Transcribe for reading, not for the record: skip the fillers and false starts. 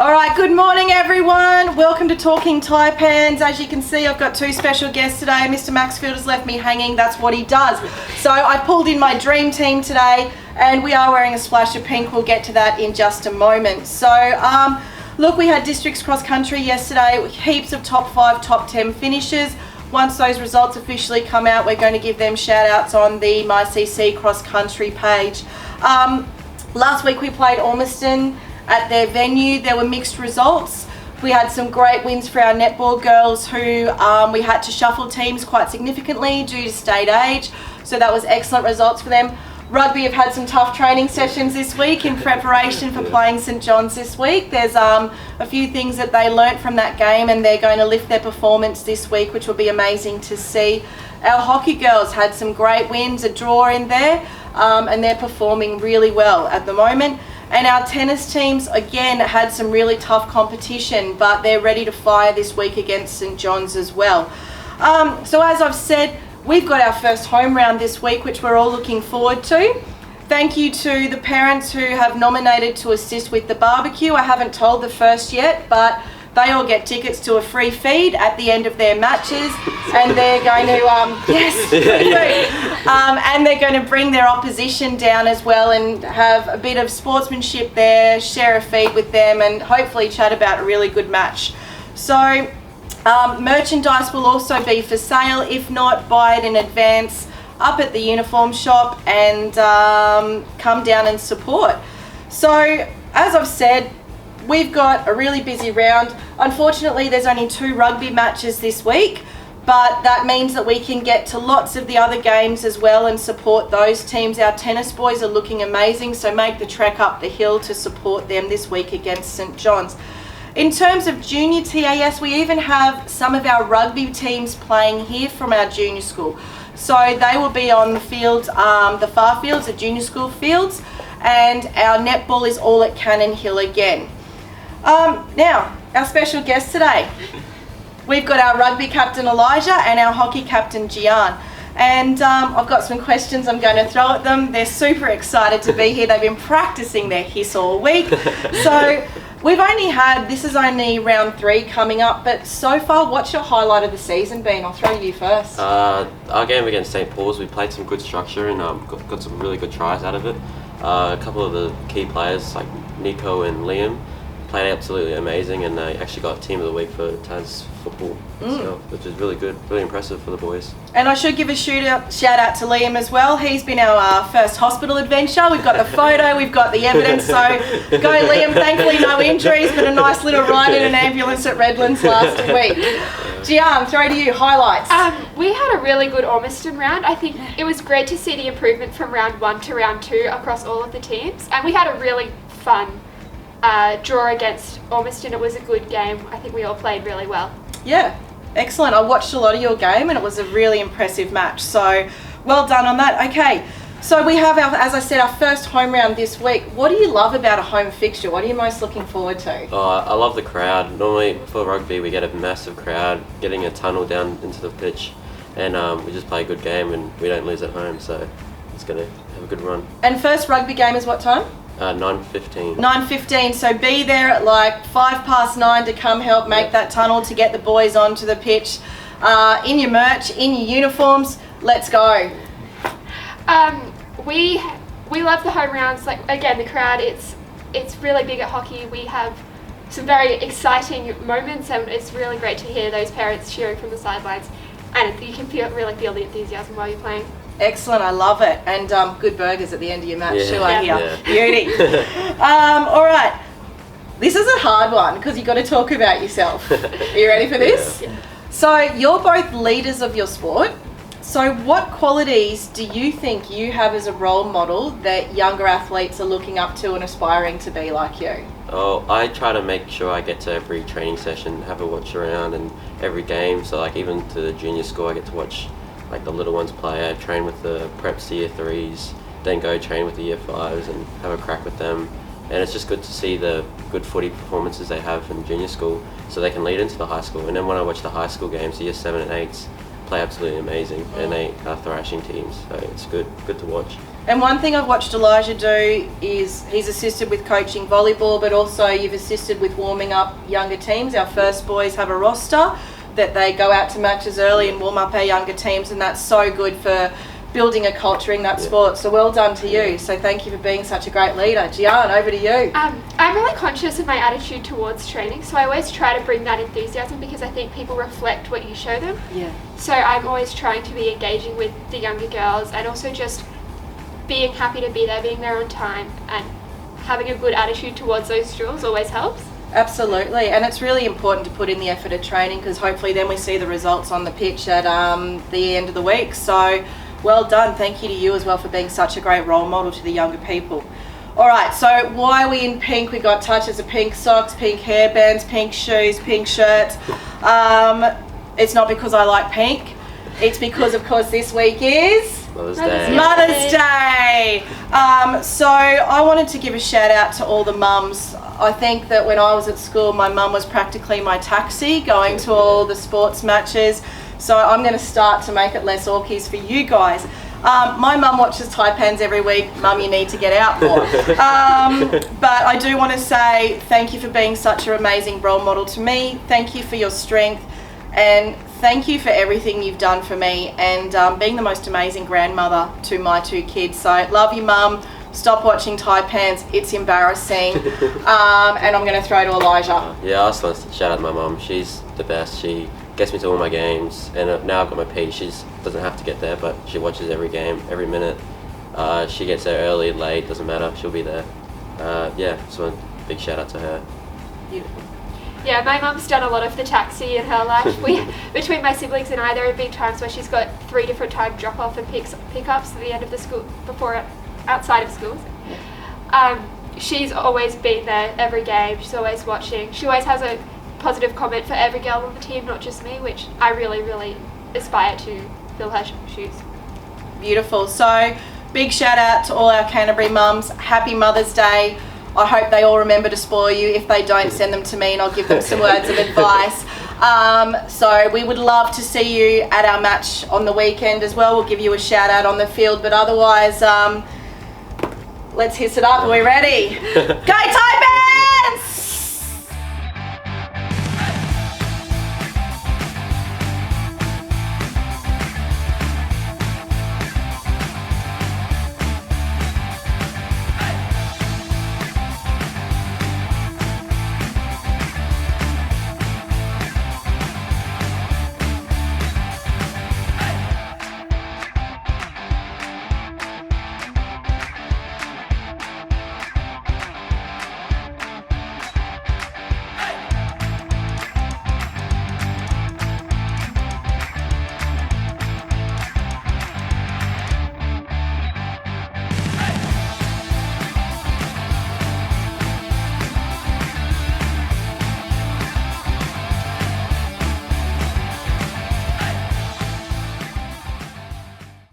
All right, good morning everyone. Welcome to Talking Taipans. As you can see, I've got two special guests today. Mr. Maxfield has left me hanging, that's what he does. So I pulled in my dream team today and we are wearing a splash of pink. We'll get to that in just a moment. So look, we had districts cross country yesterday with heaps of top 5, top 10 finishes. Once those results officially come out, we're going to give them shout outs on the MyCC cross country page. Last week we played Ormiston at their venue. There were mixed results. We had some great wins for our netball girls who we had to shuffle teams quite significantly due to state age, so that was excellent results for them. Rugby have had some tough training sessions this week in preparation for playing St John's this week. There's a few things that they learnt from that game and they're going to lift their performance this week, which will be amazing to see. Our hockey girls had some great wins, a draw in there, and they're performing really well at the moment. And our tennis teams, again, had some really tough competition, but they're ready to fire this week against St John's as well. So as I've said, we've got our first home round this week, which we're all looking forward to. Thank you to the parents who have nominated to assist with the barbecue. I haven't told the first yet, but they all get tickets to a free feed at the end of their matches, and they're going to and they're going to bring their opposition down as well and have a bit of sportsmanship there, share a feed with them, and hopefully chat about a really good match. So merchandise will also be for sale. If not, buy it in advance up at the uniform shop and come down and support. So as I've said, we've got a really busy round. Unfortunately, there's only 2 rugby matches this week, but that means that we can get to lots of the other games as well and support those teams. Our tennis boys are looking amazing, so make the trek up the hill to support them this week against St John's. In terms of junior TAS, we even have some of our rugby teams playing here from our junior school. So they will be on the fields, the far fields, the junior school fields, and our netball is all at Cannon Hill again. Now, our special guest today. We've got our rugby captain Elijah and our hockey captain Gian. And I've got some questions I'm going to throw at them. They're super excited to be here. They've been practicing their hiss all week. So we've only had, this is only round 3 coming up, but so far, what's your highlight of the season been? I'll throw you first. Our game against St Paul's, we played some good structure and got some really good tries out of it. A couple of the key players like Nico and Liam played absolutely amazing, and they actually got Team of the Week for Tas football, so, which is really good, really impressive for the boys. And I should give a shout out to Liam as well. He's been our first hospital adventure. We've got the photo, we've got the evidence, so go Liam. Thankfully no injuries, but a nice little ride in an ambulance at Redlands last week. Gian, throw to you, highlights. We had a really good Ormiston round. I think it was great to see the improvement from round 1 to round 2 across all of the teams, and we had a really fun draw against Ormiston. It was a good game. I think we all played really well. Yeah, excellent. I watched a lot of your game and it was a really impressive match. So well done on that. Okay, so we have, as I said, our first home round this week. What do you love about a home fixture? What are you most looking forward to? I love the crowd. Normally for rugby we get a massive crowd, getting a tunnel down into the pitch, and we just play a good game and we don't lose at home, so it's going to have a good run. And first rugby game is what time? 9:15. 9:15, so be there at like 9:05 to come help make that tunnel to get the boys onto the pitch. In your merch, in your uniforms, let's go. We love the home rounds. Like, again, the crowd, it's really big at hockey. We have some very exciting moments, and it's really great to hear those parents cheering from the sidelines, and you can really feel the enthusiasm while you're playing. Excellent, I love it. And good burgers at the end of your match too, I hear. Yeah. Beauty. All right, this is a hard one because you've got to talk about yourself. Are you ready for this? Yeah. So you're both leaders of your sport. So what qualities do you think you have as a role model that younger athletes are looking up to and aspiring to be like you? Oh, I try to make sure I get to every training session, have a watch around, and every game. So like even to the junior school, I get to watch like the little ones play. I train with the preps year 3s, then go train with the year 5s and have a crack with them. And it's just good to see the good footy performances they have in junior school so they can lead into the high school. And then when I watch the high school games, the year 7 and 8s, play absolutely amazing, and they are thrashing teams. So it's good to watch. And one thing I've watched Elijah do is he's assisted with coaching volleyball, but also you've assisted with warming up younger teams. Our first boys have a roster that they go out to matches early and warm up our younger teams, and that's so good for building a culture in that sport. So well done to you. So thank you for being such a great leader. Gian, over to you. I'm really conscious of my attitude towards training, so I always try to bring that enthusiasm because I think people reflect what you show them. Yeah. So I'm always trying to be engaging with the younger girls and also just being happy to be there, being there on time, and having a good attitude towards those drills always helps. Absolutely, and it's really important to put in the effort at training because hopefully then we see the results on the pitch at the end of the week. So well done. Thank you to you as well for being such a great role model to the younger people. All right, so why are we in pink? We've got touches of pink socks, pink hairbands, pink shoes, pink shirts. It's not because I like pink. It's because, of course, this week is Mother's Day. Mother's Day. So I wanted to give a shout out to all the mums. I think that when I was at school, my mum was practically my taxi going to all the sports matches. So I'm going to start to make it less Orkies for you guys. My mum watches Taipans every week. Mum, you need to get out more. But I do want to say thank you for being such an amazing role model to me. Thank you for your strength, and thank you for everything you've done for me, and being the most amazing grandmother to my two kids. So love you, Mum. Stop watching Taipans. It's embarrassing. And I'm going to throw to Elijah. Yeah, I just want to shout out my mum. She's the best. She gets me to all my games, and now I've got my P. She doesn't have to get there, but she watches every game, every minute. She gets there early, late, doesn't matter. She'll be there. So a big shout out to her. Beautiful. Yeah, my mum's done a lot of the taxi in her life. Between my siblings and I, there have been times where she's got 3 different time drop-off and pickups at the end of the school, outside of schools. She's always been there every game. She's always watching. She always has a positive comment for every girl on the team, not just me, which I really, really aspire to fill her shoes. Beautiful. So big shout out to all our Canterbury mums. Happy Mother's Day. I hope they all remember to spoil you. If they don't, send them to me and I'll give them some words of advice. So we would love to see you at our match on the weekend as well. We'll give you a shout out on the field, but otherwise, let's hiss it up. Are we ready? Go Taipans!